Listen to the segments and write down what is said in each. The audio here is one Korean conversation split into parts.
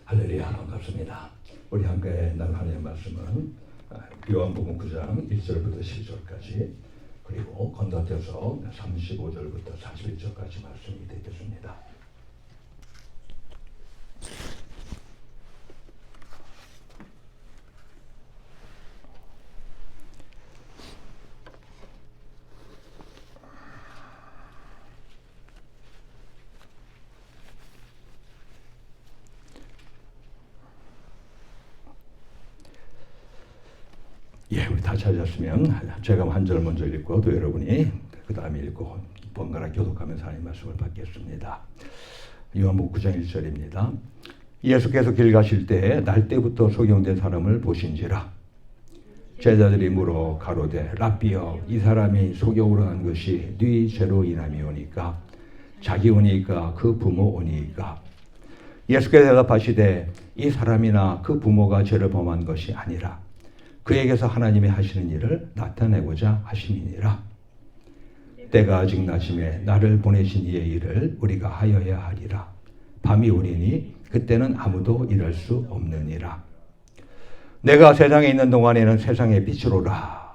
할렐루야, 반갑습니다. 우리 함께 나눌 하나님의 말씀은 요한복음 9장 1절부터 12절까지 그리고 건너뛰어서 35절부터 41절까지 말씀이 되겠습니다. 우리 다 찾았으면 제가 한 절 먼저 읽고 또 여러분이 그 다음에 읽고 번갈아 교독하면서 하나님의 말씀을 받겠습니다. 요한복음 9장 1절입니다. 예수께서 길 가실 때에 날 때부터 소경된 사람을 보신지라. 제자들이 물어 가로되 랍비여, 이 사람이 소경으로 한 것이 네 죄로 인함이오니까 자기 오니까 그 부모 오니까. 예수께서 대답하시되 이 사람이나 그 부모가 죄를 범한 것이 아니라 그에게서 하나님이 하시는 일을 나타내고자 하심이니라. 때가 아직 낮음에 나를 보내신 이의 일을 우리가 하여야 하리라. 밤이 오리니 그때는 아무도 일할 수 없느니라. 내가 세상에 있는 동안에는 세상의 빛으로라.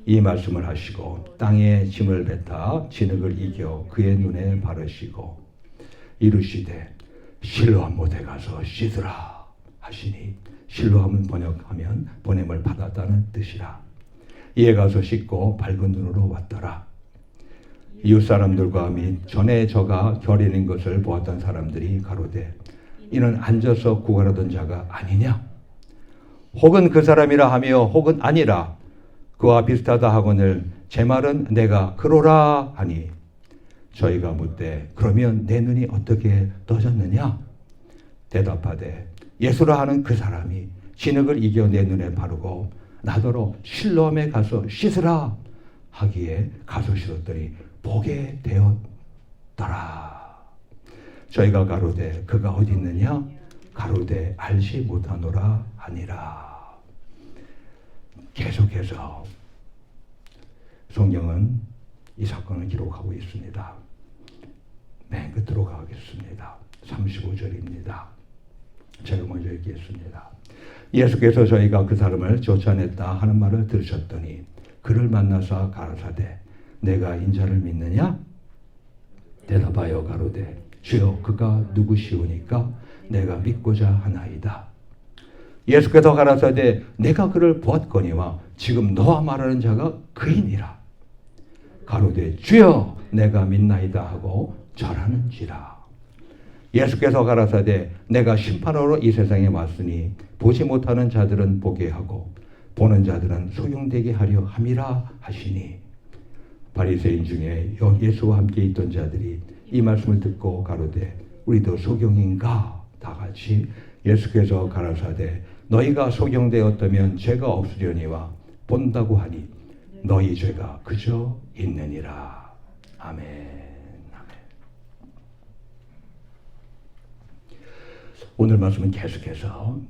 이 말씀을 하시고 땅에 짐을 뱉어 진흙을 이겨 그의 눈에 바르시고 이르시되 실로암 못에 가서 씻으라 하시니, 실로암은 번역하면 보냄을 받았다는 뜻이라. 이에 가서 씻고 밝은 눈으로 왔더라. 이웃 사람들과 및 전에 저가 결인인 것을 보았던 사람들이 가로되 이는 앉아서 구걸하던 자가 아니냐? 혹은 그 사람이라 하며 혹은 아니라 그와 비슷하다 하거늘 제 말은 내가 그러라 하니, 저희가 묻되 그러면 내 눈이 어떻게 떠졌느냐? 대답하되 예수라 하는 그 사람이 진흙을 이겨 내 눈에 바르고 나더러 실로암에 가서 씻으라 하기에 가서 씻었더니 보게 되었더라. 저희가 가로되 그가 어디 있느냐? 가로되 알지 못하노라 하니라. 계속해서 성경은 이 사건을 기록하고 있습니다. 맨 끝으로 가겠습니다. 35절입니다. 제가 먼저 읽겠습니다. 예수께서 저희가 그 사람을 쫓아냈다 하는 말을 들으셨더니 그를 만나서 가라사대 내가 인자를 믿느냐? 대답하여 가로되 주여 그가 누구시오니까 내가 믿고자 하나이다. 예수께서 가라사대 내가 그를 보았거니와 지금 너와 말하는 자가 그이니라. 가로되 주여 내가 믿나이다 하고 절하는지라. 예수께서 가라사대 내가 심판하러 이 세상에 왔으니 보지 못하는 자들은 보게 하고 보는 자들은 소용되게 하려 함이라 하시니, 바리새인 중에 예수와 함께 있던 자들이 이 말씀을 듣고 가로되 우리도 소경인가? 다 같이 예수께서 가라사대 너희가 소경되었다면 죄가 없으려니와 본다고 하니 너희 죄가 그저 있느니라. 아멘. 오늘 말씀은 계속해서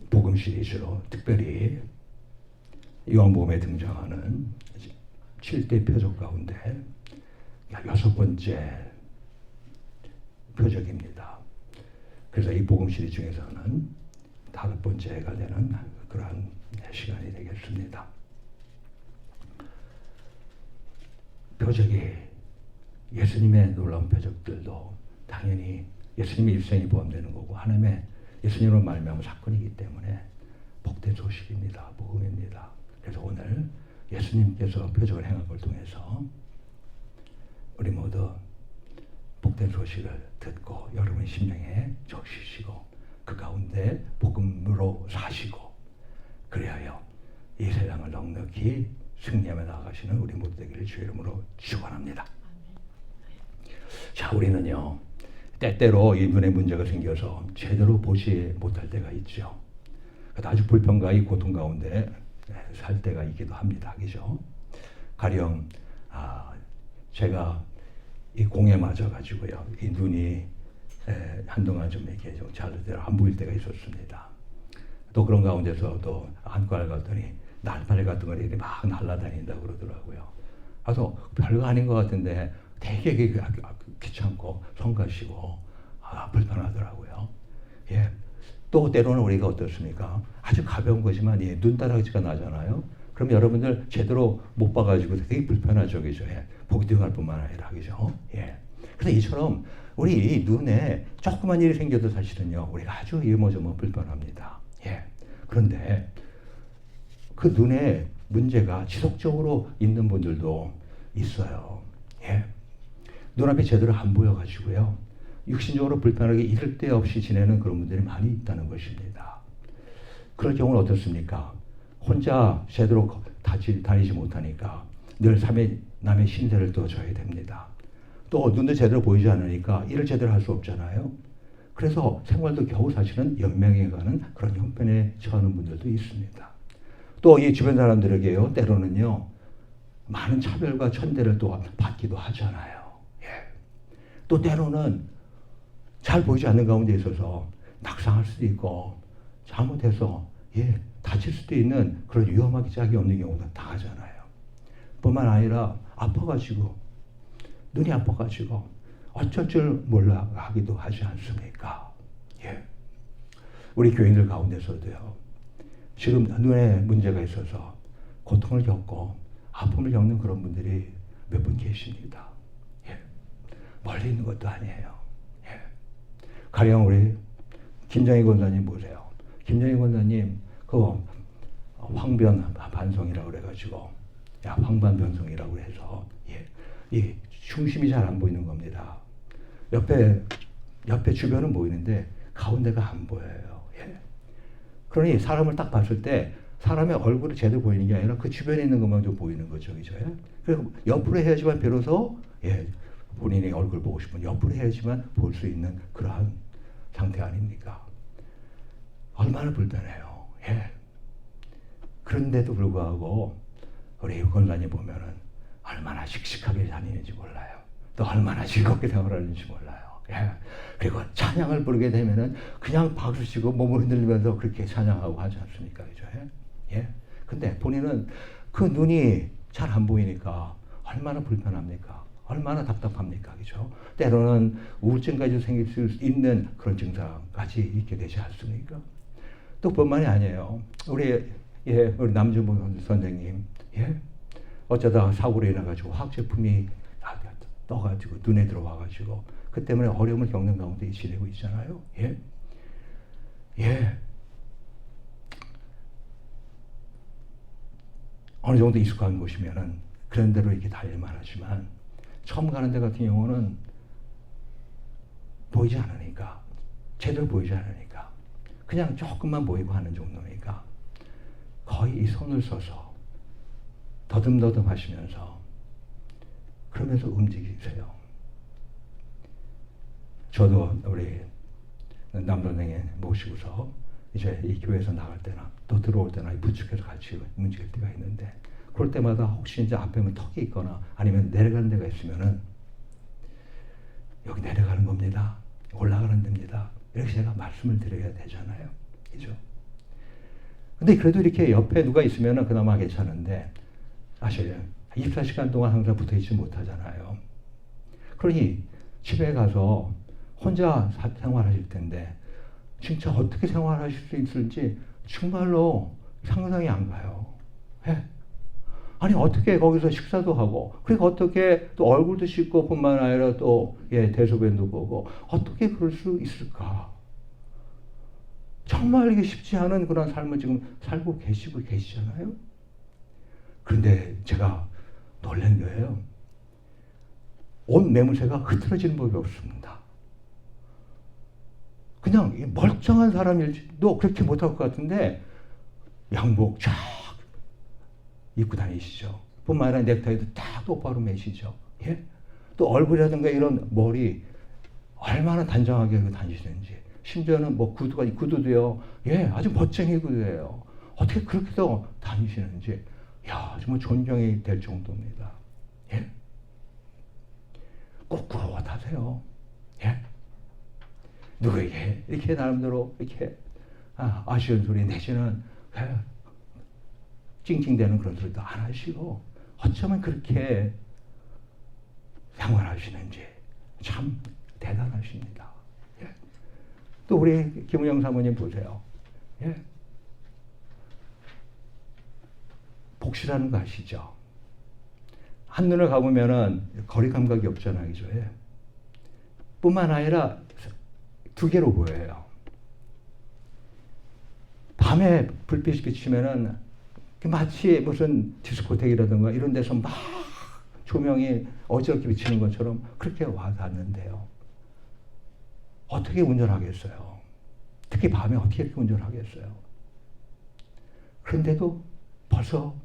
복음 시리즈로 특별히 요한복음에 등장하는 7대 표적 가운데 6번째 표적입니다. 그래서 이 복음 시리즈 중에서는 5번째가 되는 그러한 시간이 되겠습니다. 표적이 예수님의 놀라운 표적들도 당연히 예수님의 일생이 포함되는 거고 하나님의 예수님으로 말미암은 사건이기 때문에 복된 소식입니다. 복음입니다. 그래서 오늘 예수님께서 표적을 행한 걸 통해서 우리 모두 복된 소식을 듣고 여러분의 심령에 적시시고 그 가운데 복음으로 사시고 그리하여 이 세상을 넉넉히 승리하며 나아가시는 우리 모두 되기를 주의 이름으로 축원합니다. 자, 우리는요 때때로 이 눈에 문제가 생겨서 제대로 보지 못할 때가 있죠. 아주 불평과 이 고통 가운데 살 때가 있기도 합니다. 그죠? 가령 제가 이 공에 맞아가지고요 이 눈이 한동안 좀 이렇게 좀 제대로 안 보일 때가 있었습니다. 또 그런 가운데서 또 안과를 갔더니 날파리 같은 거 이렇게 막 날아다닌다고 그러더라고요. 그래서 별거 아닌 것 같은데 되게 귀찮고 성가시고 불편하더라고요. 예. 또 때로는 우리가 어떻습니까? 아주 가벼운 거지만 예, 눈다락지가 나잖아요. 그럼 여러분들 제대로 못 봐가지고 되게 불편하죠, 그죠? 예. 보기도 할 뿐만 아니라, 그죠? 예. 그래서 이처럼 우리 눈에 조그만 일이 생겨도 사실은요, 우리가 아주 이모저모 불편합니다. 예. 그런데 그 눈에 문제가 지속적으로 있는 분들도 있어요. 예. 눈앞이 제대로 안 보여가지고요. 육신적으로 불편하게 이를 데 없이 지내는 그런 분들이 많이 있다는 것입니다. 그럴 경우는 어떻습니까? 혼자 제대로 다니지 못하니까 늘 남의 신세를 떠줘야 됩니다. 또 눈도 제대로 보이지 않으니까 일을 제대로 할 수 없잖아요. 그래서 생활도 겨우 사실은 연명해가는 그런 형편에 처하는 분들도 있습니다. 또 이 주변 사람들에게요, 때로는요, 많은 차별과 천대를 또 받기도 하잖아요. 예. 또 때로는 잘 보이지 않는 가운데 있어서 낙상할 수도 있고 잘못해서 예, 다칠 수도 있는 그런 위험하기 짝이 없는 경우도 다 하잖아요. 뿐만 아니라 아파가지고 눈이 아파가지고 어쩔 줄 몰라 하기도 하지 않습니까? 예. 우리 교인들 가운데서도요. 지금 눈에 문제가 있어서 고통을 겪고 아픔을 겪는 그런 분들이 몇 분 계십니다. 예. 멀리 있는 것도 아니에요. 예. 가령 우리 김정희 권사님 보세요. 김정희 권사님 그 황변 반성이라고 그래가지고 황반변성이라고 해서 예. 이 중심이 잘 안 보이는 겁니다. 옆에 주변은 보이는데 가운데가 안 보여요. 예. 그러니 사람을 딱 봤을 때 사람의 얼굴이 제대로 보이는 게 아니라 그 주변에 있는 것만 좀 보이는 거죠. 그죠? 그래서 옆으로 해야지만 비로소 예, 본인의 얼굴 보고 싶은 옆으로 해야지만 볼 수 있는 그러한 상태 아닙니까? 얼마나 불편해요. 예. 그런데도 불구하고 우리 권사님 보면은 얼마나 씩씩하게 다니는지 몰라요. 또 얼마나 즐겁게 생활하는지 몰라요. 예. 그리고 찬양을 부르게 되면은 그냥 박수치고 몸을 흔들면서 그렇게 찬양하고 하지 않습니까? 그죠? 예. 근데 본인은 그 눈이 잘 안 보이니까 얼마나 불편합니까? 얼마나 답답합니까? 그죠? 때로는 우울증까지 생길 수 있는 그런 증상까지 있게 되지 않습니까? 또 뿐만이 아니에요. 우리 남준봉 선생님, 예? 어쩌다가 사고로 인해가지고 화학 제품이 떠가지고 눈에 들어와가지고 그 때문에 어려움을 겪는 가운데 지내고 있잖아요. 예, 예. 어느 정도 익숙한 곳이면은 그런 대로 이렇게 달릴만 하지만 처음 가는 데 같은 경우는 보이지 않으니까 제대로 보이지 않으니까 그냥 조금만 보이고 하는 정도니까 거의 이 손을 써서 더듬더듬 하시면서 그러면서 움직이세요. 저도 우리 남선생님 모시고서 이제 이 교회에서 나갈 때나 또 들어올 때나 부축해서 같이 움직일 때가 있는데 그럴 때마다 혹시 이제 앞에 턱이 있거나 아니면 내려가는 데가 있으면은 여기 내려가는 겁니다. 올라가는 데입니다. 이렇게 제가 말씀을 드려야 되잖아요. 그죠? 근데 그래도 이렇게 옆에 누가 있으면은 그나마 괜찮은데 사실 24시간 동안 항상 붙어 있지 못하잖아요. 그러니 집에 가서 혼자 생활하실 텐데 진짜 어떻게 생활하실 수 있을지 정말로 상상이 안 가요. 예? 아니 어떻게 거기서 식사도 하고 그리고 어떻게 또 얼굴도 씻고 뿐만 아니라 또 대소변도 보고 어떻게 그럴 수 있을까? 정말 이게 쉽지 않은 그런 삶을 지금 살고 계시잖아요. 그런데 제가 놀란 거예요. 온 매물새가 흐트러지는 법이 없습니다. 그냥 멀쩡한 사람일지도 그렇게 못할 것 같은데 양복 쫙 입고 다니시죠. 뿐만 아니라 넥타이도 딱 똑바로 매시죠. 예? 또 얼굴이라든가 이런 머리 얼마나 단정하게 다니시는지 심지어는 뭐 구두도요. 예, 아주 멋쟁이 구두예요. 어떻게 그렇게도 다니시는지 야, 정말 존경이 될 정도입니다. 예? 꿋꿋하세요. 예? 누구에게 이렇게 나름대로 이렇게 아쉬운 소리 내지는 찡찡대는 그런 소리도 안 하시고 어쩌면 생활하시는지 참 대단하십니다. 예. 또 우리 김은영 사모님 보세요. 예. 복시라는 거 아시죠? 한눈에 가보면은 거리 감각이 없잖아요. 그죠? 예. 뿐만 아니라 두 개로 보여요. 밤에 불빛이 비치면은 마치 무슨 디스코텍이라든가 이런 데서 막 조명이 어지럽게 비치는 것처럼 그렇게 와닿는데요. 어떻게 운전하겠어요? 특히 밤에 어떻게 이렇게 운전하겠어요? 그런데도 벌써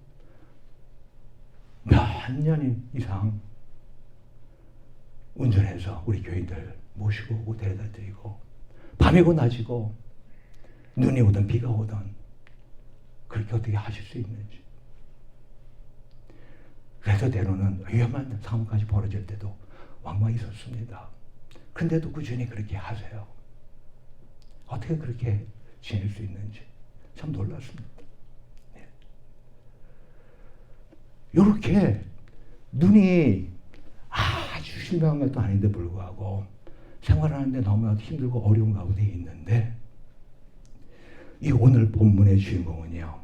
몇 년 이상 운전해서 우리 교인들 모시고 오고 데려다 드리고 밤이고 낮이고 눈이 오든 비가 오든 그렇게 어떻게 하실 수 있는지. 그래서 때로는 위험한 상황까지 벌어질 때도 왕왕 있었습니다. 근데도 꾸준히 그렇게 하세요. 어떻게 그렇게 지낼 수 있는지 참 놀랐습니다. 이렇게 눈이 아주 실망한 것도 아닌데 불구하고 생활하는데 너무 힘들고 어려운 가운데 있는데 이 오늘 본문의 주인공은요.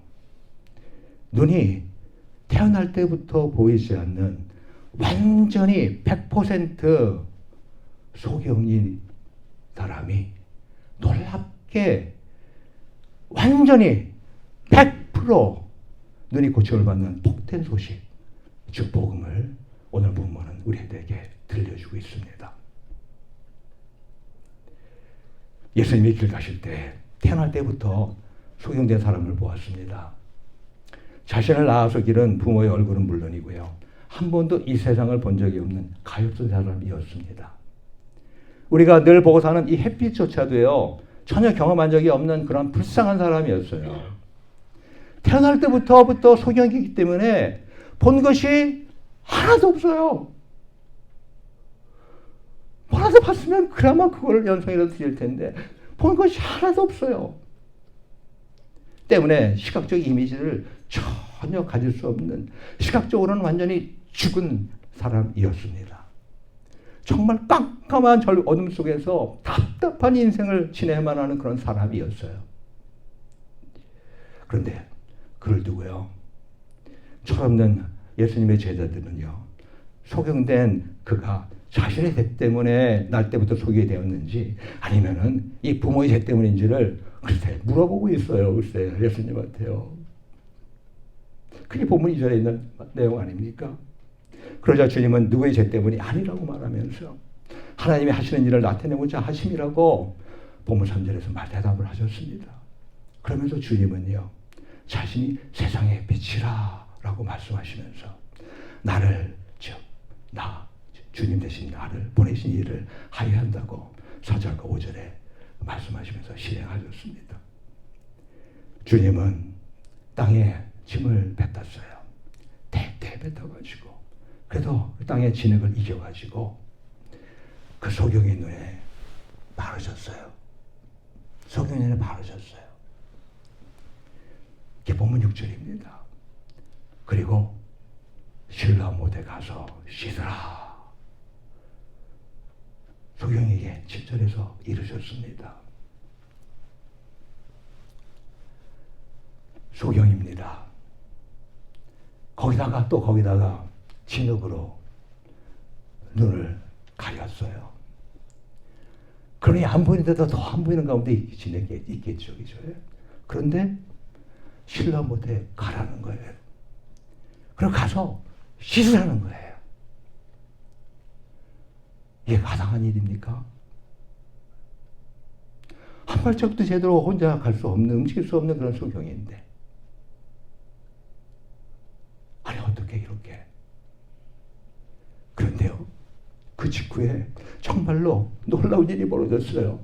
눈이 태어날 때부터 보이지 않는 완전히 100% 소경인 사람이 놀랍게 완전히 100% 눈이 고침을 받는 복된 소식, 즉 복음을 오늘 본문은 우리에게 들려주고 있습니다. 예수님이 길 가실 때 태어날 때부터 소경된 사람을 보았습니다. 자신을 낳아서 기른 부모의 얼굴은 물론이고요. 한 번도 이 세상을 본 적이 없는 가엾은 사람이었습니다. 우리가 늘 보고 사는 이 햇빛조차도요. 전혀 경험한 적이 없는 그런 불쌍한 사람이었어요. 태어날 때부터 소경이기 때문에 본 것이 하나도 없어요. 뭐라도 봤으면 그나마 그걸 연상이라도 드릴 텐데 본 것이 하나도 없어요. 때문에 시각적 이미지를 전혀 가질 수 없는, 시각적으로는 완전히 죽은 사람이었습니다. 정말 깜깜한 어둠 속에서 답답한 인생을 지내야만 하는 그런 사람이었어요. 그런데 그를 두고요. 철없는 예수님의 제자들은요. 소경된 그가 자신의 죄 때문에 날 때부터 소경이 되었는지 아니면은 이 부모의 죄 때문인지를 글쎄 물어보고 있어요. 글쎄 예수님한테요. 그게 본문 2절에 있는 내용 아닙니까? 그러자 주님은 누구의 죄 때문이 아니라고 말하면서 하나님이 하시는 일을 나타내고자 하심이라고 본문 3절에서 말대답을 하셨습니다. 그러면서 주님은요. 자신이 세상의 빛이라 라고 말씀하시면서 나를 주님 대신 나를 보내신 일을 하여야 한다고 4절과 5절에 말씀하시면서 실행하셨습니다. 주님은 땅에 짐을 뱉었어요. 대대 뱉어가지고 그래도 땅의 진흙을 이겨가지고 그 소경의 눈에 바르셨어요. 소경의 눈에 바르셨어요. 이게 본문 6절입니다. 그리고 실로암 못에 가서 씻으라. 소경에게 7절에서 이르셨습니다. 소경입니다. 거기다가 진흙으로 눈을 가렸어요. 그러니 안 보이는데도 더 안 보이는 가운데 있겠죠. 그런데 실로암 못에 가라는 거예요. 그리고 가서 씻으라는 거예요. 이게 가당한 일입니까? 한 발짝도 제대로 혼자 갈 수 없는, 움직일 수 없는 그런 소경인데. 아니, 어떻게 이렇게. 그런데요, 그 직후에 정말로 놀라운 일이 벌어졌어요.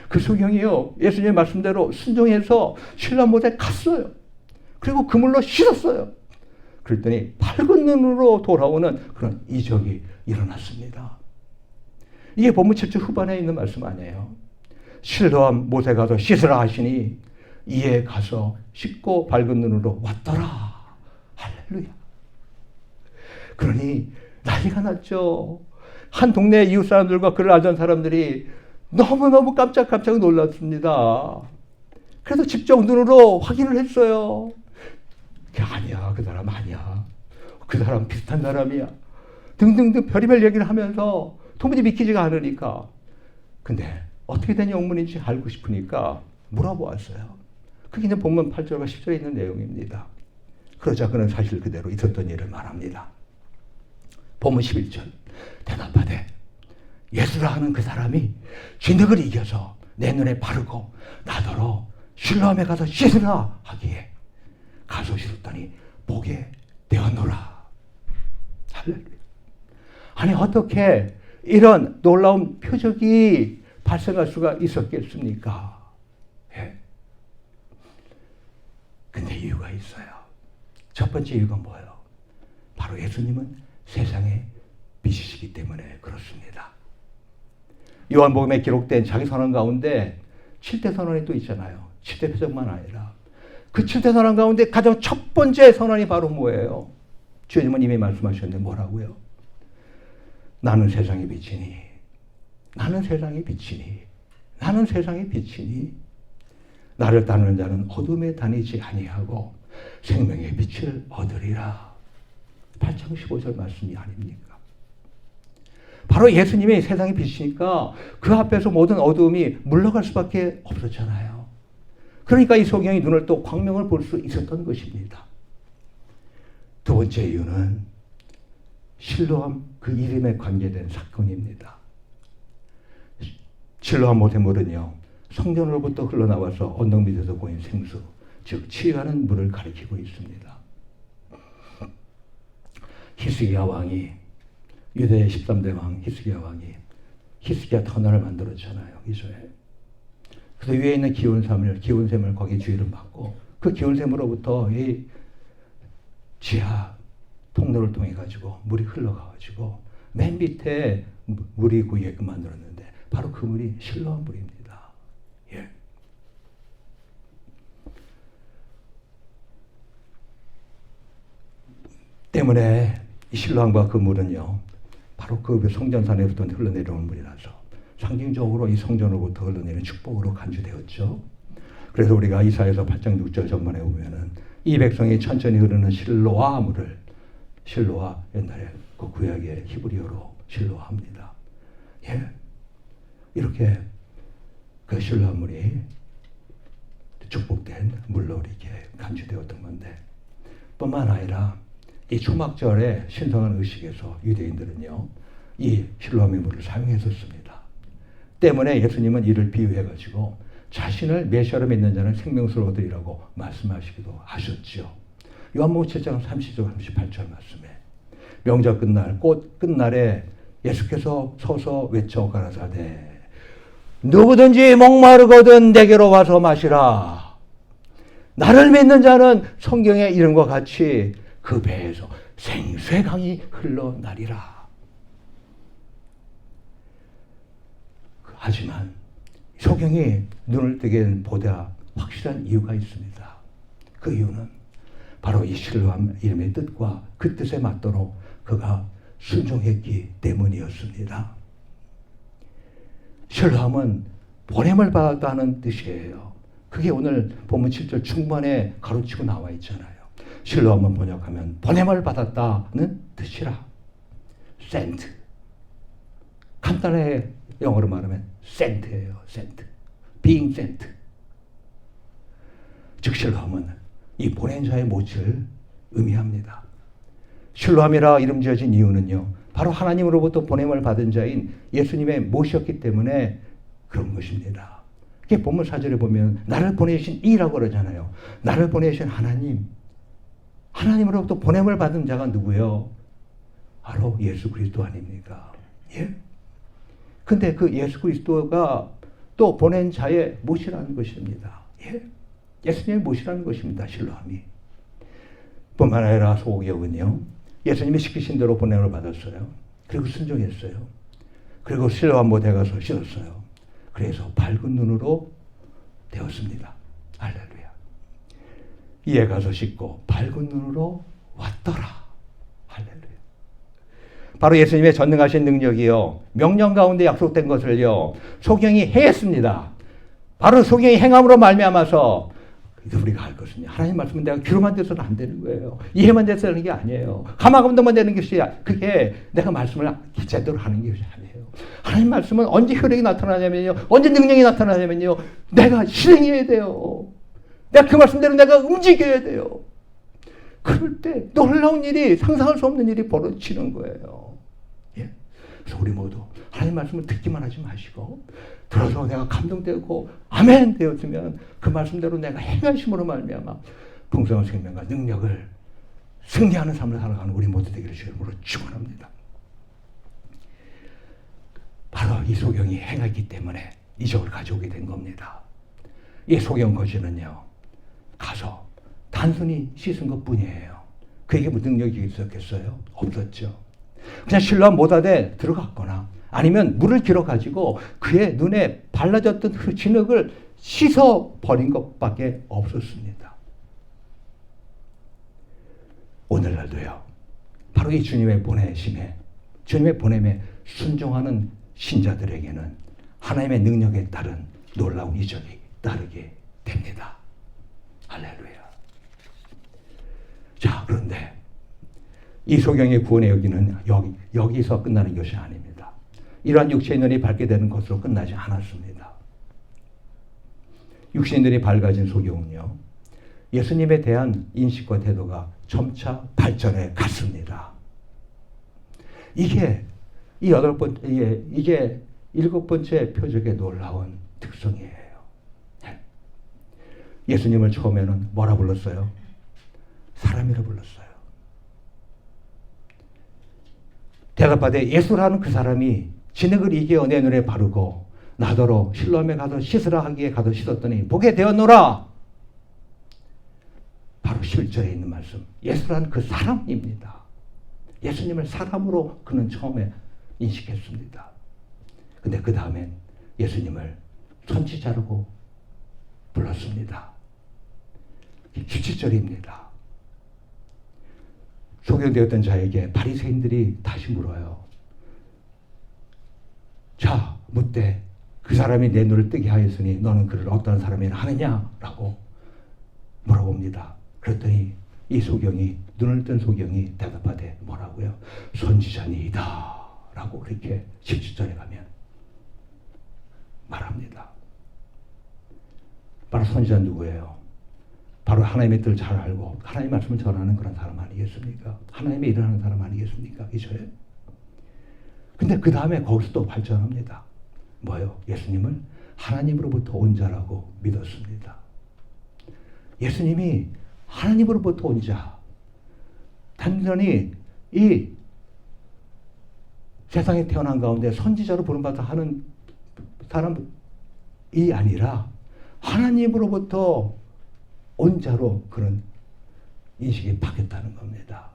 그 소경이요, 예수님의 말씀대로 순종해서 실로암 못에 갔어요. 그리고 그물로 씻었어요. 그랬더니 밝은 눈으로 돌아오는 그런 이적이 일어났습니다. 이게 본문 7절 후반에 있는 말씀 아니에요. 실로암 못에 가서 씻으라 하시니 이에 가서 씻고 밝은 눈으로 왔더라. 할렐루야. 그러니 난리가 났죠. 한 동네 이웃 사람들과 그를 알던 사람들이 너무너무 깜짝깜짝 놀랐습니다. 그래서 직접 눈으로 확인을 했어요. 아니야, 그 사람 아니야. 그 사람 비슷한 사람이야. 등등등 별의별 얘기를 하면서 도무지 믿기지가 않으니까. 근데 어떻게 된 영문인지 알고 싶으니까 물어보았어요. 그게 이제 본문 8절과 10절에 있는 내용입니다. 그러자 그는 사실 그대로 있었던 일을 말합니다. 본문 11절. 대답하되 예수라 하는 그 사람이 진흙을 이겨서 내 눈에 바르고 나더러 실로암에 가서 씻으라 하기에 가서 씻었더니 보게 되었노라. 할렐루야. 아니 어떻게 이런 놀라운 표적이 발생할 수가 있었겠습니까? 예. 근데 이유가 있어요. 첫 번째 이유가 뭐예요? 바로 예수님은 세상의 빛이시기 때문에 그렇습니다. 요한복음에 기록된 자기 선언 가운데 7대 선언이 또 있잖아요. 7대 표적만 아니라 그 7대 선언 가운데 가장 첫 번째 선언이 바로 뭐예요? 주님은 이미 말씀하셨는데 뭐라고요? 나는 세상의 빛이니 나는 세상의 빛이니 나는 세상의 빛이니 나를 따르는 자는 어둠에 다니지 아니하고 생명의 빛을 얻으리라. 8장 15절 말씀이 아닙니까? 바로 예수님이 세상의 빛이니까 그 앞에서 모든 어두움이 물러갈 수밖에 없었잖아요. 그러니까 이 소경이 눈을 또 광명을 볼 수 있었던 것입니다. 두 번째 이유는 실로암 그 이름에 관계된 사건입니다. 실로암 모세물은요, 성전으로부터 흘러나와서 언덕 밑에서 보인 생수, 즉 취하는 물을 가리키고 있습니다. 히스기야 왕이, 유대의 13대 왕 히스기야 왕이 히스기야 터널을 만들었잖아요. 기소에. 그래서 위에 있는 기온샘을 거기 주의를 받고 그 기온샘으로부터 이 지하 통로를 통해 가지고 물이 흘러가 가지고 맨 밑에 물이 고이게끔 만들었는데 바로 그 물이 실로암 물입니다. 예. 때문에 이 실로암과 그 물은요, 바로 그 성전산에부터 흘러내려오는 물이라서 상징적으로 이 성전으로부터 흘러내리는 축복으로 간주되었죠. 그래서 우리가 이사야서 8장 6절 전반에 보면은 이 백성이 천천히 흐르는 실로아 물을, 실로아 옛날에 그 구약의 히브리어로 실로아입니다. 예, 이렇게 그 실로아 물이 축복된 물로 이렇게 간주되었던 건데, 뿐만 아니라 이 초막절의 신성한 의식에서 유대인들은요, 이 실로암의 물을 사용했었습니다. 때문에 예수님은 이를 비유해가지고 자신을 메시아로 믿는 자는 생명수를 얻으리라고 말씀하시기도 하셨죠. 요한복음 7장 30절 38절 말씀에 명절 끝날 꽃 끝날에 예수께서 서서 외쳐 가라사대 누구든지 목마르거든 내게로 와서 마시라. 나를 믿는 자는 성경의 이름과 같이 그 배에서 생수의 강이 흘러나리라. 하지만 소경이 눈을 뜨게 보다 확실한 이유가 있습니다. 그 이유는 바로 이 실로암 이름의 뜻과 그 뜻에 맞도록 그가 순종했기 때문이었습니다. 실로암은 보냄을 받았다는 뜻이에요. 그게 오늘 본문 7절 중반에 가로치고 나와 있잖아요. 실로암은 번역하면 보냄을 받았다는 뜻이라. sent. 간단하게 영어로 말하면 sent예요. sent. being sent. 즉 실로암은 이 보낸 자의 모습을 의미합니다. 실로암이라 이름 지어진 이유는요, 바로 하나님으로부터 보냄을 받은 자인 예수님의 모시였기 때문에 그런 것입니다. 이게 본문 4절에 보면 나를 보내신 이라고 그러잖아요. 나를 보내신 하나님, 하나님으로부터 보냄을 받은 자가 누구요? 바로 예수 그리스도 아닙니까? 예? 근데 그 예수 그리스도가 또 보낸 자의 모시라는 것입니다. 예? 예수님의 모시라는 것입니다. 실로암이. 뿐만 아니라 소경은요, 예수님이 시키신 대로 보냄을 받았어요. 그리고 순종했어요. 그리고 실로암 못에 가서 씻었어요. 그래서 밝은 눈으로 되었습니다. 할렐루야. 이에 가서 씻고 밝은 눈으로 왔더라. 할렐루야. 바로 예수님의 전능하신 능력이요, 명령 가운데 약속된 것을요 소경이 행했습니다. 바로 소경이 행함으로 말미암아서 우리가 알 것은요, 하나님 말씀은 내가 귀로만 돼서는 안 되는 거예요. 이해만 돼서 하는 게 아니에요. 가마 감동만 되는 것이, 그게 내가 말씀을 제대로 하는 것이 아니에요. 하나님 말씀은 언제 효력이 나타나냐면요, 언제 능력이 나타나냐면요, 내가 실행해야 돼요. 내가 그 말씀대로 내가 움직여야 돼요. 그럴 때 놀라운 일이, 상상할 수 없는 일이 벌어지는 거예요. 예? 그래서 우리 모두 하나님 말씀을 듣기만 하지 마시고, 들어서 내가 감동되고 아멘 되었으면 그 말씀대로 내가 행하심으로 말미암아 풍성한 생명과 능력을 승리하는 삶을 살아가는 우리 모두 되기를 주님으로 축원합니다. 바로 이 소경이 행했기 때문에 이적을 가져오게 된 겁니다. 이 소경 거지는요, 가서 단순히 씻은 것뿐이에요. 그에게 무슨 능력이 있었겠어요? 없었죠. 그냥 실로암 못하되 들어갔거나 아니면 물을 길어가지고 그의 눈에 발라졌던 그 진흙을 씻어버린 것밖에 없었습니다. 오늘날도요, 바로 이 주님의 보내심에, 주님의 보냄에 순종하는 신자들에게는 하나님의 능력에 따른 놀라운 이적이 따르게 됩니다. 할렐루야. 자, 그런데 이 소경의 구원의 여기는 여기서 끝나는 것이 아닙니다. 이러한 육체의 눈이 밝게 되는 것으로 끝나지 않았습니다. 육신의 눈이 밝아진 소경은요, 예수님에 대한 인식과 태도가 점차 발전해 갔습니다. 이게 이게 일곱 번째 표적의 놀라운 특성이에요. 예수님을 처음에는 뭐라 불렀어요? 사람이라 불렀어요. 대답하되 예수라는 그 사람이 진흙을 이겨 내 눈에 바르고 나더러 실로암에 가서 씻으라 하기에 가서 씻었더니 보게 되었노라. 바로 실제에 있는 말씀, 예수라는 그 사람입니다. 예수님을 사람으로 그는 처음에 인식했습니다. 근데 그 다음엔 예수님을 선지자라고 불렀습니다. 17절입니다. 소경되었던 자에게 바리새인들이 다시 물어요. 자, 묻되 그 사람이 내 눈을 뜨게 하였으니 너는 그를 어떤 사람이라 하느냐라고 물어봅니다. 그랬더니 이 소경이, 눈을 뜬 소경이 대답하되 뭐라고요? 선지자니이다 라고 그렇게 17절에 가면 말합니다. 바로 선지자는 누구예요? 바로 하나님의 뜻을 잘 알고 하나님의 말씀을 전하는 그런 사람 아니겠습니까? 하나님의 일을 하는 사람 아니겠습니까? 그죠? 근데 그 다음에 거기서 또 발전합니다. 뭐요? 예수님을 하나님으로부터 온 자라고 믿었습니다. 예수님이 하나님으로부터 온 자, 단순히 이 세상에 태어난 가운데 선지자로 부름받아 하는 사람이 아니라 하나님으로부터 온 자로 그런 인식이 바뀌었다는 겁니다.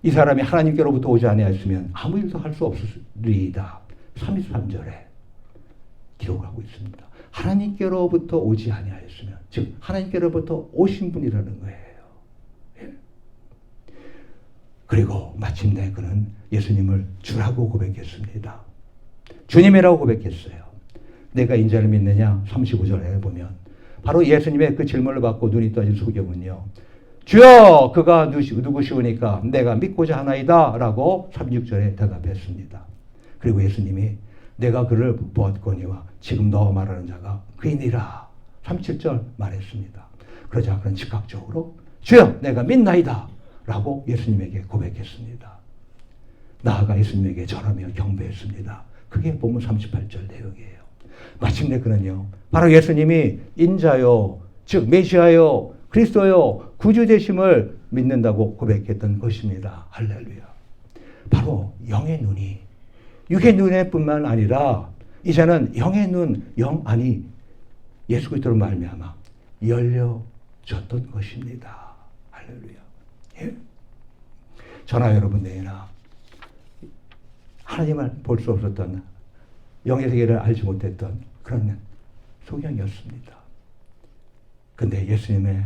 이 사람이 하나님께로부터 오지 아니하였으면 아무 일도 할 수 없으리이다. 33절에 기록하고 있습니다. 하나님께로부터 오지 아니하였으면, 즉 하나님께로부터 오신 분이라는 거예요. 예. 그리고 마침내 그는 예수님을 주라고 고백했습니다. 주님이라고 고백했어요. 내가 인자를 믿느냐? 35절에 보면 바로 예수님의 그 질문을 받고 눈이 떠진 소경은요, 주여 그가 누구시오니까 내가 믿고자 하나이다 라고 36절에 대답했습니다. 그리고 예수님이 내가 그를 보았거니와 지금 너 말하는 자가 그이니라 37절 말했습니다. 그러자 그는 즉각적으로 주여 내가 믿나이다 라고 예수님에게 고백했습니다. 나아가 예수님에게 절하며 경배했습니다. 그게 본문 38절 내용이에요. 마침내 그는요, 바로 예수님이 인자요, 즉 메시아요, 그리스도요, 구주 되심을 믿는다고 고백했던 것입니다. 할렐루야. 바로 영의 눈이 육의 눈에뿐만 아니라 이제는 영의 눈, 영 안이 예수 그리스도로 말미암아 열려졌던 것입니다. 할렐루야. 예? 저나 여러분들이나 하나님을 볼 수 없었던, 영의 세계를 알지 못했던 그런 소경이었습니다. 근데 예수님의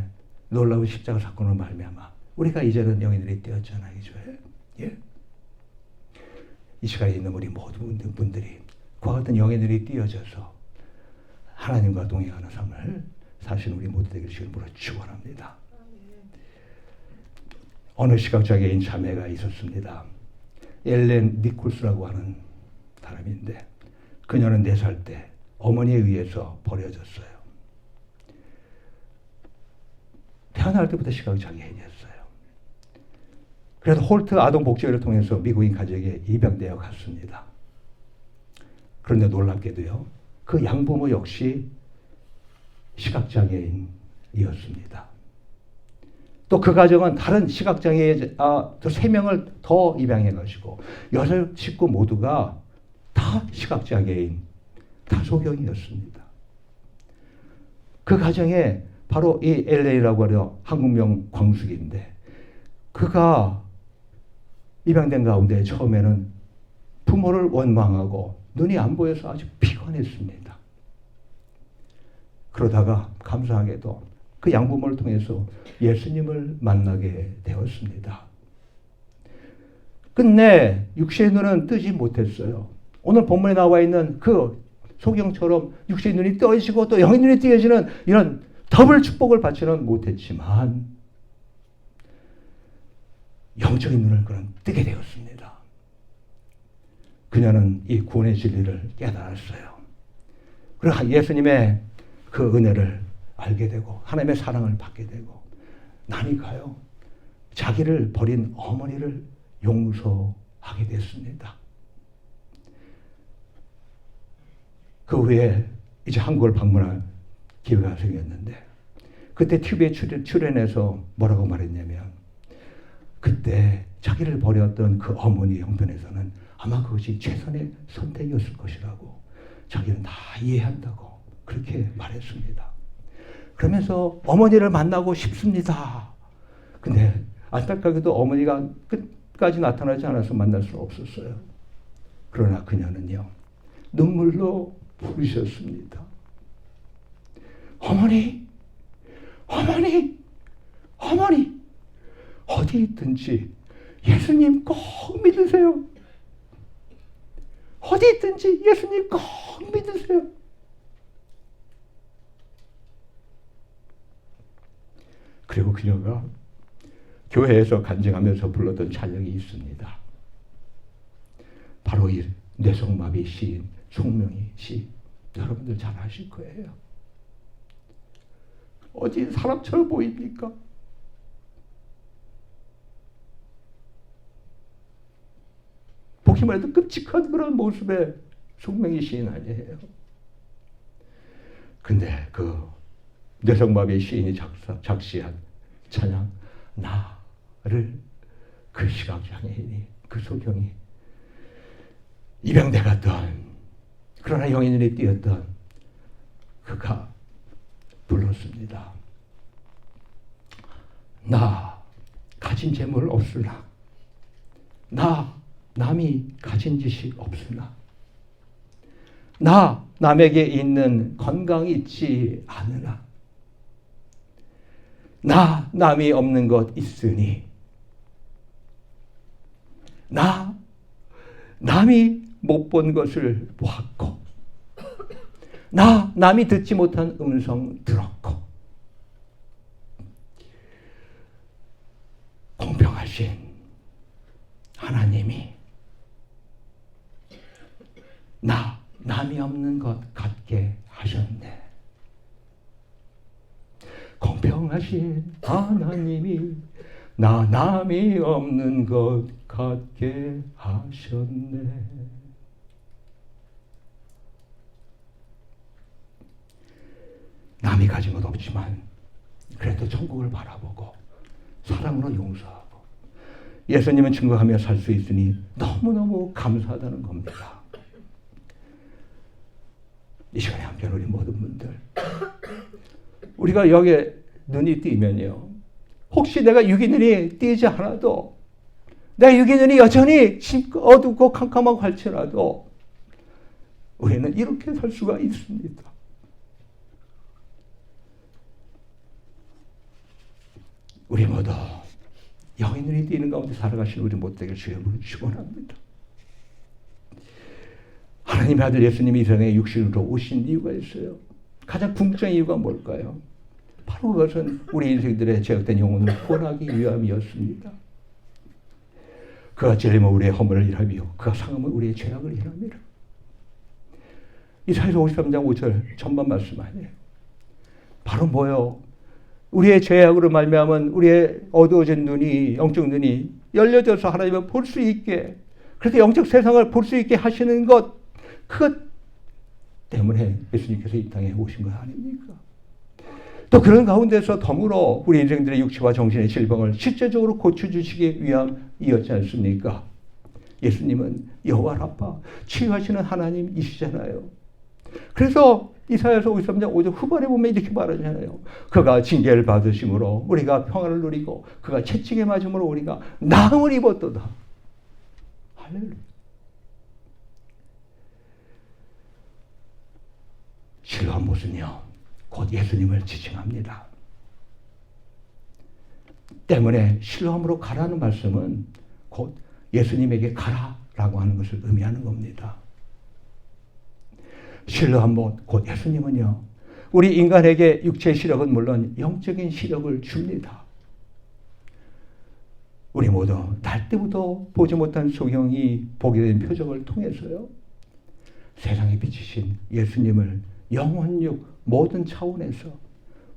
놀라운 십자가 사건으로 말미암아 우리가 이제는 영의 눈이 띄었잖아요. 예? 이 시간에 있는 우리 모든 분들이 그와 같은 영의 눈이 띄어져서 하나님과 동행하는 삶을 사시는 우리 모두 되길 주님으로 축원합니다. 어느 시각장애인 자매가 있었습니다. 엘렌 니콜스라고 하는 사람인데 그녀는 4살 때 어머니에 의해서 버려졌어요. 태어날 때부터 시각장애인이었어요. 그래서 홀트 아동복지회를 통해서 미국인 가족에 입양되어 갔습니다. 그런데 놀랍게도요, 그 양부모 역시 시각장애인이었습니다. 또 그 가정은 다른 시각장애인 3명을 더 입양해가지고 6 식구 모두가 다 시각장애인, 다소경이었습니다. 그 가정에 바로 이 LA라고 하는 한국명 광숙인데 그가 입양된 가운데 처음에는 부모를 원망하고 눈이 안 보여서 아주 피곤했습니다. 그러다가 감사하게도 그 양부모를 통해서 예수님을 만나게 되었습니다. 끝내 육신의 눈은 뜨지 못했어요. 오늘 본문에 나와 있는 그 소경처럼 육신의 눈이 떠지고 또 영의 눈이 띄어지는 이런 더블 축복을 받지는 못했지만 영적인 눈을 그는 뜨게 되었습니다. 그녀는 이 구원의 진리를 깨달았어요. 그리고 예수님의 그 은혜를 알게 되고 하나님의 사랑을 받게 되고 나니까요, 자기를 버린 어머니를 용서하게 됐습니다. 그 후에 이제 한국을 방문할 기회가 생겼는데 그때 TV에 출연해서 뭐라고 말했냐면 그때 자기를 버렸던 그 어머니 형편에서는 아마 그것이 최선의 선택이었을 것이라고 자기는 다 이해한다고 그렇게 말했습니다. 그러면서 어머니를 만나고 싶습니다. 근데 안타깝게도 어머니가 끝까지 나타나지 않아서 만날 수 없었어요. 그러나 그녀는요, 눈물로 부르셨습니다. 어머니, 어머니, 어머니, 어디 있든지 예수님 꼭 믿으세요. 어디 있든지 예수님 꼭 믿으세요. 그리고 그녀가 교회에서 간증하면서 불렀던 찬양이 있습니다. 바로 이 뇌성마비 시인 송명희 씨, 여러분들 잘 아실 거예요. 어디 사람처럼 보입니까? 보기만 해도 끔찍한 그런 모습의 송명희 시인 아니에요. 근데 그 뇌성마비 시인이 작시한 찬양, 나를 그 시각장애인이, 그 소경이 입양돼 갔던, 그러나 영의 눈이 띄었던 그가 불렀습니다. 나 가진 재물 없으나, 나 남이 가진 지식 없으나, 나 남에게 있는 건강이 있지 않으나, 나 남이 없는 것 있으니, 나 남이 못 본 것을 보았고, 나 남이 듣지 못한 음성 들었고, 공평하신 하나님이 나 남이 없는 것 같게 하셨네. 공평하신 하나님이 나 남이 없는 것 같게 하셨네. 남이 가진 것 없지만 그래도 천국을 바라보고 사랑으로 용서하고 예수님은 증거하며 살 수 있으니 너무너무 감사하다는 겁니다. 이 시간에 함께하는 우리 모든 분들, 우리가 여기에 눈이 띄면요, 혹시 내가 육의 눈이 띄지 않아도, 내 육의 눈이 여전히 어둡고 캄캄하고 할지라도 우리는 이렇게 살 수가 있습니다. 우리 모두 영의 눈이 띄는 가운데 살아가시는 우리 모두 되길 주님으로 축원합니다. 하나님의 아들 예수님이 이 세상에 육신으로 오신 이유가 있어요. 가장 궁극적인 이유가 뭘까요? 바로 그것은 우리 인생들의 죄악된 영혼을 구원하기 위함이었습니다. 그가 찔림은 우리의 허물을 일하며 그가 상함은 우리의 죄악을 일함이라. 이사야서 53장 5절 전반 말씀 아니에요. 바로 뭐요? 우리의 죄악으로 말미암은 우리의 어두워진 눈이, 영적 눈이 열려져서 하나님을 볼 수 있게, 그래서 영적 세상을 볼 수 있게 하시는 것, 그것 때문에 예수님께서 이 땅에 오신 것 아닙니까? 또 그런 가운데서 덤으로 우리 인생들의 육체와 정신의 질병을 실제적으로 고쳐주시기 위함이었지 않습니까? 예수님은 여호와 라파, 치유하시는 하나님이시잖아요. 그래서 이사야서 53장 5절 후반에 보면 이렇게 말하잖아요. 그가 징계를 받으심으로 우리가 평안을 누리고 그가 채찍에 맞음으로 우리가 나음을 입었도다. 할렐루야. 실로암 못은요, 곧 예수님을 지칭합니다. 때문에 실로암으로 가라는 말씀은 곧 예수님에게 가라라고 하는 것을 의미하는 겁니다. 실로암 못, 곧 예수님은요, 우리 인간에게 육체의 시력은 물론 영적인 시력을 줍니다. 우리 모두 날 때부터 보지 못한 소경이 보게 된 표적을 통해서요, 세상에 비치신 예수님을 영혼육 모든 차원에서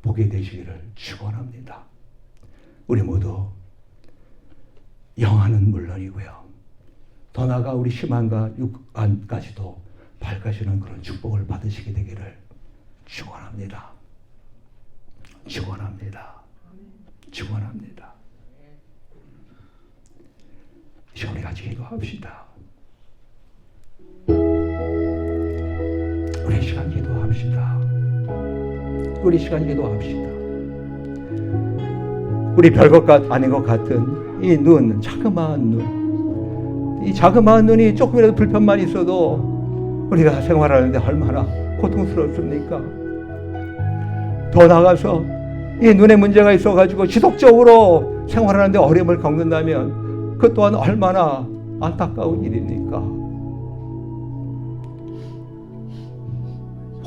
보게 되시기를 축원합니다. 우리 모두 영안은 물론이고요, 더 나아가 우리 심안과 육안까지도 밝아지는 그런 축복을 받으시게 되기를 축원합니다. 축원합니다. 축원합니다. 이제 우리 같이 기도합시다. 우리 시간 기도합시다. 우리 시간 기도합시다. 우리 별것 아닌 것 같은 이 눈, 자그마한 눈, 이 자그마한 눈이 조금이라도 불편만 있어도 우리가 생활하는데 얼마나 고통스럽습니까? 더 나아가서 이 눈에 문제가 있어가지고 지속적으로 생활하는데 어려움을 겪는다면 그 또한 얼마나 안타까운 일입니까?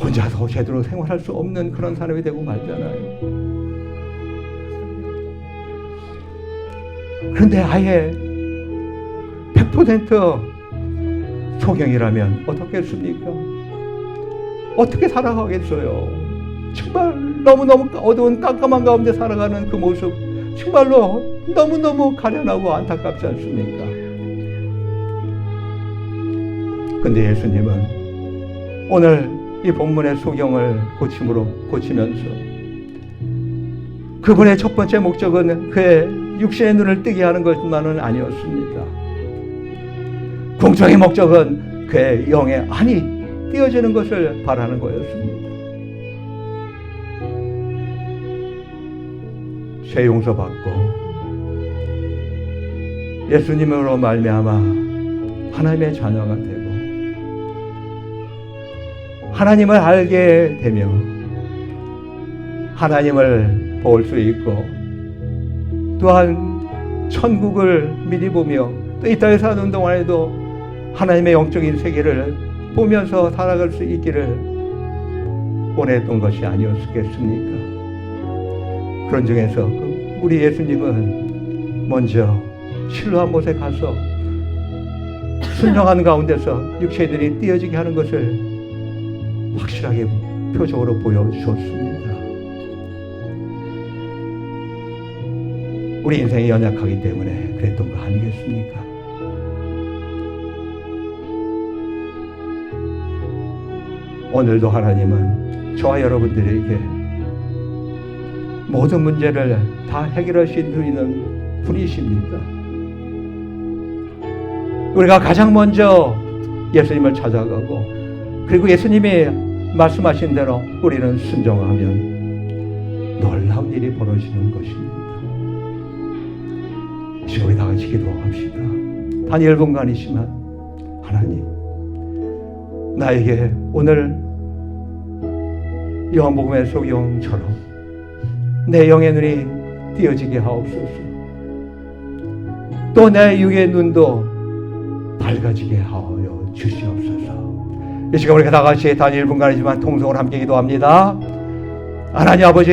혼자서 제대로 생활할 수 없는 그런 사람이 되고 말잖아요. 그런데 아예 100% 소경이라면 어떻겠습니까? 어떻게 살아가겠어요? 정말 너무너무 어두운 깜깜한 가운데 살아가는 그 모습, 정말로 너무너무 가련하고 안타깝지 않습니까? 근데 예수님은 오늘 이 본문의 소경을 고치면서 그분의 첫 번째 목적은 그의 육신의 눈을 뜨게 하는 것만은 아니었습니다. 공정의 목적은 그의 영의 안이 띄어지는 것을 바라는 거였습니다. 죄 용서받고 예수님으로 말미암아 하나님의 자녀가 되고 하나님을 알게 되며 하나님을 볼 수 있고 또한 천국을 미리 보며 또 이 땅에 사는 동안에도 하나님의 영적인 세계를 보면서 살아갈 수 있기를 원했던 것이 아니었겠습니까? 그런 중에서 우리 예수님은 먼저 실로암 못에 가서 순종하는 가운데서 육체의 눈이 띄어지게 하는 것을 확실하게 표적으로 보여주셨습니다. 우리 인생이 연약하기 때문에 그랬던 거 아니겠습니까? 오늘도 하나님은 저와 여러분들에게 모든 문제를 다 해결하실 수 있는 분이십니다. 우리가 가장 먼저 예수님을 찾아가고 그리고 예수님이 말씀하신 대로 우리는 순종하면 놀라운 일이 벌어지는 것입니다. 이제 우리 다 같이 기도합시다. 단 1분간이지만 하나님, 나에게 오늘 요한복음의 소경처럼 내 영의 눈이 띄어지게 하옵소서. 또 내 육의 눈도 밝아지게 하여 주시옵소서. 이 시간 우리 다 같이 단 1분간이지만 통성으로 함께 기도합니다. 하나님 아버지,